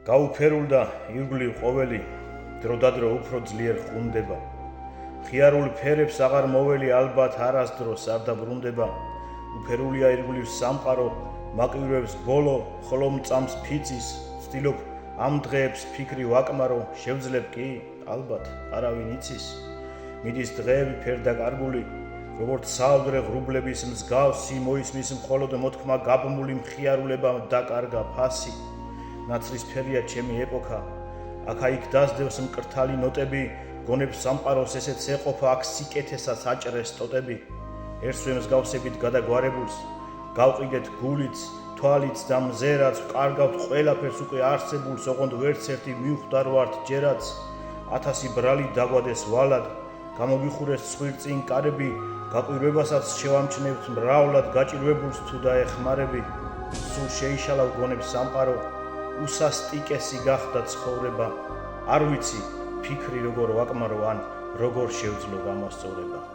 გაუფერულდა ირგვლივ ყოველი, დროდადრო უფრო ძლიერ ხუნდება. ღიარულ ფერებს აღარ მოველი ალბათ არასდროს არ დაბრუნდება. უფერულია ირგვლივ სამყარო, მაკვირვებს ბოლო, ხოლო მწამს ფიცის, ვცდილობ ამ დღეებს ფიქრი ვაკმარო, შევძლებ კი, ალბათ არავინ იცის. მიდის დღეები ფერდაკარგული, როგორც საოდრე ღრუბლების მსგავსი, მოისმის მხოლოდ მოთქმა გაბმული მხიარულება დაკარგა ფასი. ნაცრისფერია ჩემი ეპოქა, აქა-იქ დასდევს მკრთალი ნოტები, გონებს სამყაროს ესეც ეყოფა, აქ სიკეთესაც აჭრეს ტოტები. ერთსვე მსგავსებით გადაგვარებულს, გავყიდეთ გულიც, თვალიც და მზერაც, ვკარგავთ ყველაფერს უკვე არსებულს, ოღონდ ვერცერთი მივხვდარ ვართ ჯერაც. 1000 ბრალი დაგვადეს ვალად, გამოგიხურეს ცხვირწინ კარები, გაკვირვებასაც შევამჩნევთ მრავლად, გაჭირვებულს თუ დაეხმარები. სულ შეიშალა ვგონებს სამყარო, უსასტიკესი გახდა ცხოვრება. არ ვიცი, ფიქრი როგორ ვაკმარო ან როგორ შევძლო გამოსწორება.